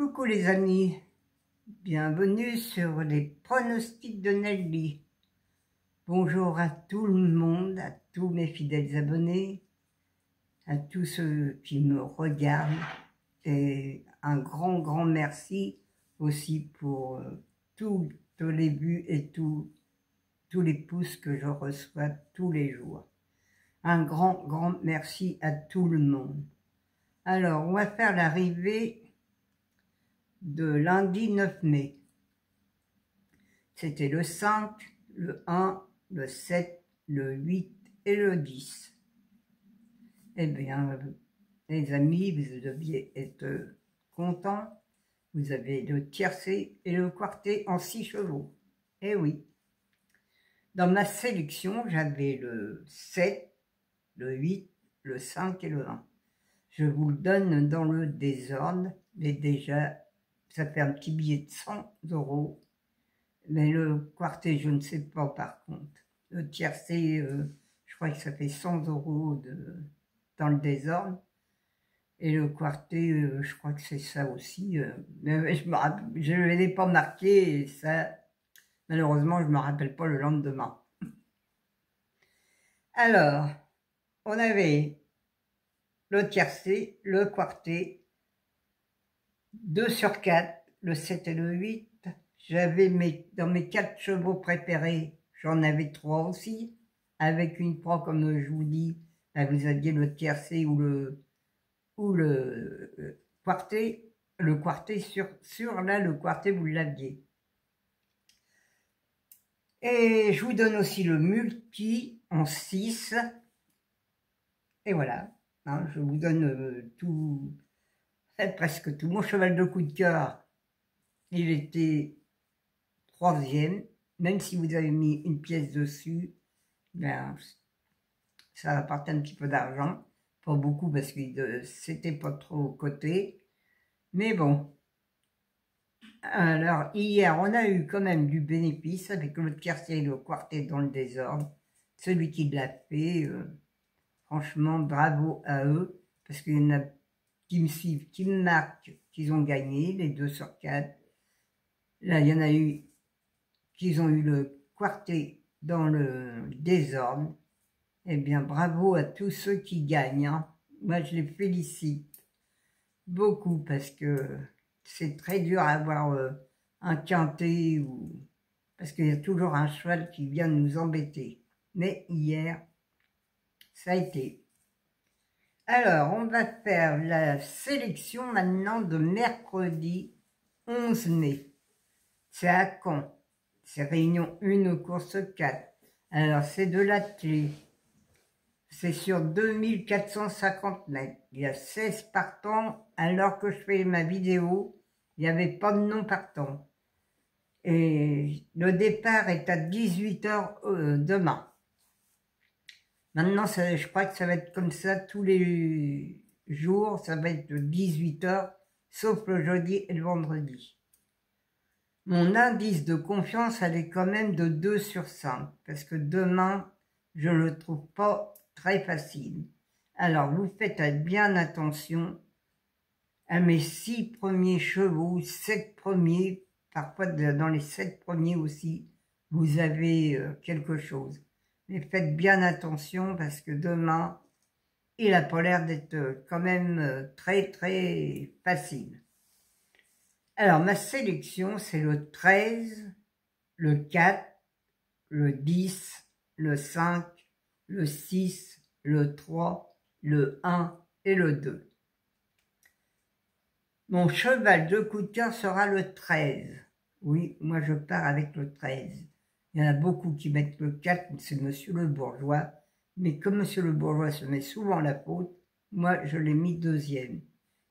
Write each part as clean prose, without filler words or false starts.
Coucou les amis, bienvenue sur les pronostics de Nelly. Bonjour à tout le monde, à tous mes fidèles abonnés, à tous ceux qui me regardent et un grand merci aussi pour tous les vues et tous les pouces que je reçois tous les jours. Un grand merci à tout le monde. Alors, on va faire l'arrivée de lundi 9 mai. C'était le 5, le 1, le 7, le 8 et le 10. Eh bien, les amis, vous deviez être contents. Vous avez le tiercé et le quartet en 6 chevaux. Eh oui. Dans ma sélection, j'avais le 7, le 8, le 5 et le 1. Je vous le donne dans le désordre, mais déjà, ça fait un petit billet de 100 €. Mais le quartet, je ne sais pas par contre. Le tiercé, je crois que ça fait 100 € dans le désordre. Et le quartet, je crois que c'est ça aussi. Mais je ne l'ai pas marqué et ça, malheureusement, je ne me rappelle pas le lendemain. Alors, on avait le tiercé, le quartet, 2 sur 4, le 7 et le 8. J'avais dans mes 4 chevaux préférés, j'en avais 3 aussi, avec une proie, comme je vous dis, là vous aviez le tiercé ou le quartet. Le quartet, le quartet, vous l'aviez. Et je vous donne aussi le multi en 6. Et voilà, hein, je vous donne tout, presque tout. Mon cheval de coup de cœur, il était 3e, même si vous avez mis une pièce dessus, ben, ça apporte un petit peu d'argent, pas beaucoup parce que c'était pas trop coté, mais bon. Alors hier on a eu quand même du bénéfice avec le tiercé et le quartet dans le désordre. Celui qui l'a fait, franchement bravo à eux, parce qu'il y en a qui me suivent, qui me marquent, qu'ils ont gagné les 2 sur 4. Là il y en a eu qu'ils ont eu le quartet dans le désordre. Eh bien, bravo à tous ceux qui gagnent. Hein. Moi, je les félicite beaucoup parce que c'est très dur à avoir un quintet parce qu'il y a toujours un cheval qui vient nous embêter. Mais hier, ça a été. Alors, on va faire la sélection maintenant de mercredi 11 mai. C'est à Caen. C'est Réunion 1, course 4. Alors, c'est de l'attelé. C'est sur 2450 mètres. Il y a 16 partants. Alors que je fais ma vidéo, il n'y avait pas de non partants. Et le départ est à 18 h demain. Maintenant, je crois que ça va être comme ça tous les jours. Ça va être 18 h, sauf le jeudi et le vendredi. Mon indice de confiance, elle est quand même de 2 sur 5. Parce que demain, je ne le trouve pas très facile. Alors, vous faites bien attention à mes 6 premiers chevaux, 7 premiers. Parfois, dans les 7 premiers aussi, vous avez quelque chose. Mais faites bien attention parce que demain, il n'a pas l'air d'être quand même très facile. Alors, ma sélection, c'est le 13, le 4, le 10, le 5, le 6, le 3, le 1 et le 2. Mon cheval de coup de cœur sera le 13. Oui, moi je pars avec le 13. Il y en a beaucoup qui mettent le 4, c'est Monsieur le Bourgeois. Mais comme Monsieur le Bourgeois se met souvent la faute, moi je l'ai mis 2e.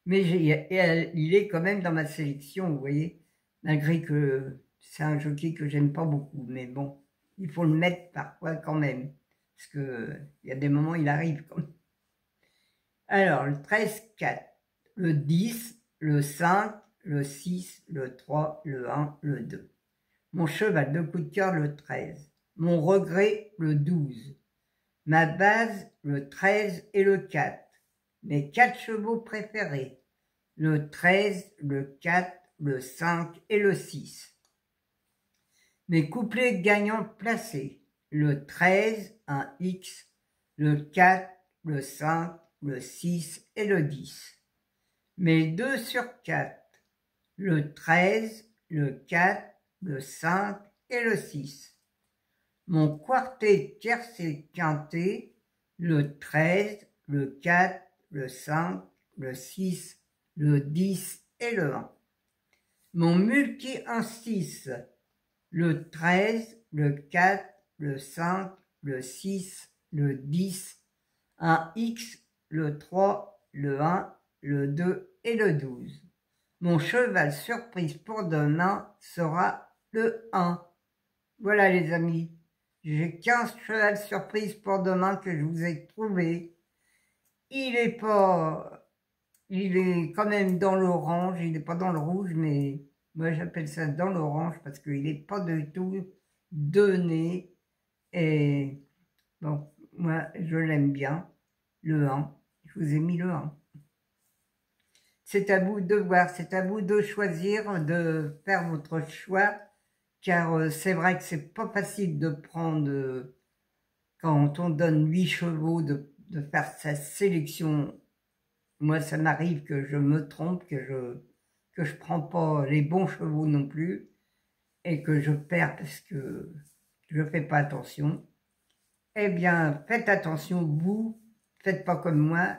Mais il est quand même dans ma sélection, vous voyez, malgré que c'est un jockey que j'aime pas beaucoup. Mais bon, il faut le mettre parfois quand même, parce que il y a des moments il arrive quand même. Alors, le 13, 4, le 10, le 5, le 6, le 3, le 1, le 2. Mon cheval de coup de cœur, le 13. Mon regret, le 12. Ma base, le 13 et le 4. Mes 4 chevaux préférés, le 13, le 4, le 5 et le 6. Mes couplets gagnants placés, le 13, un X, le 4, le 5, le 6 et le 10. Mes 2 sur 4, le 13, le 4, le 5 et le 6. Mon quartet tiercé quinté, le 13, le 4, le 5, le 6, le 10 et le 1. Mon multi 1-6, le 13, le 4, le 5, le 6, le 10, un X, le 3, le 1, le 2 et le 12. Mon cheval surprise pour demain sera le 1. Voilà les amis, j'ai 15 chevals surprises pour demain que je vous ai trouvé. Il est quand même dans l'orange, il n'est pas dans le rouge, mais moi j'appelle ça dans l'orange parce qu'il n'est pas du tout donné. Et bon, moi je l'aime bien, le 1. Je vous ai mis le 1. C'est à vous de voir, c'est à vous de choisir, de faire votre choix, car c'est vrai que c'est pas facile de prendre, quand on donne 8 chevaux, de faire sa sélection. Moi, ça m'arrive que je me trompe, que je prends pas les bons chevaux non plus, et que je perds parce que je fais pas attention. Eh bien, faites attention, vous, faites pas comme moi.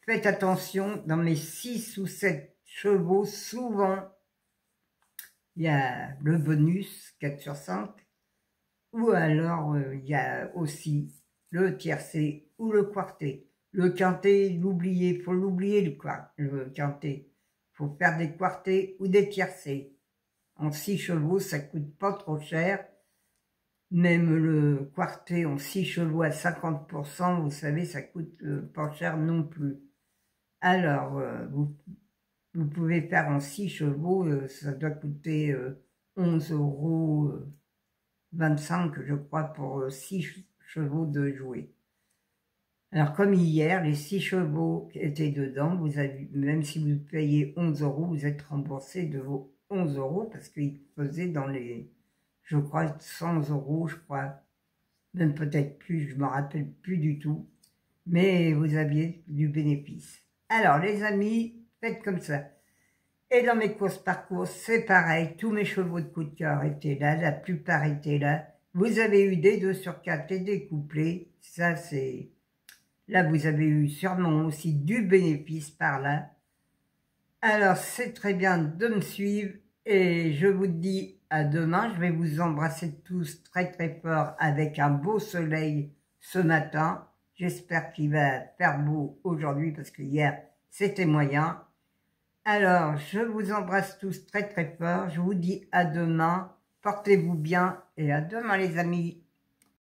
Faites attention, dans mes 6 ou 7 chevaux, souvent, il y a le bonus, 4 sur 5, ou alors il y a aussi le tiercé ou le quartet. Le quintet, l'oublier, faut l'oublier le quintet. Faut faire des quartets ou des tiercés. En 6 chevaux, ça coûte pas trop cher. Même le quartet en 6 chevaux à 50%, vous savez, ça coûte pas cher non plus. Alors, vous pouvez faire en 6 chevaux, ça doit coûter 11,25 €, je crois, pour 6 chevaux de jouets. Alors, comme hier, les 6 chevaux qui étaient dedans, vous avez, même si vous payez 11 €, vous êtes remboursé de vos 11 € parce qu'ils faisaient dans les, je crois, 100 €, je crois, même peut-être plus, je ne me rappelle plus du tout, mais vous aviez du bénéfice. Alors, les amis, faites comme ça. Et dans mes courses par course, c'est pareil. Tous mes chevaux de coup de cœur étaient là. La plupart étaient là. Vous avez eu des 2 sur 4 et des couplets. Ça, c'est... Là, vous avez eu sûrement aussi du bénéfice par là. Alors, c'est très bien de me suivre. Et je vous dis à demain. Je vais vous embrasser tous très très fort avec un beau soleil ce matin. J'espère qu'il va faire beau aujourd'hui parce que hier, c'était moyen. Alors, je vous embrasse tous très très fort. Je vous dis à demain. Portez-vous bien et à demain les amis.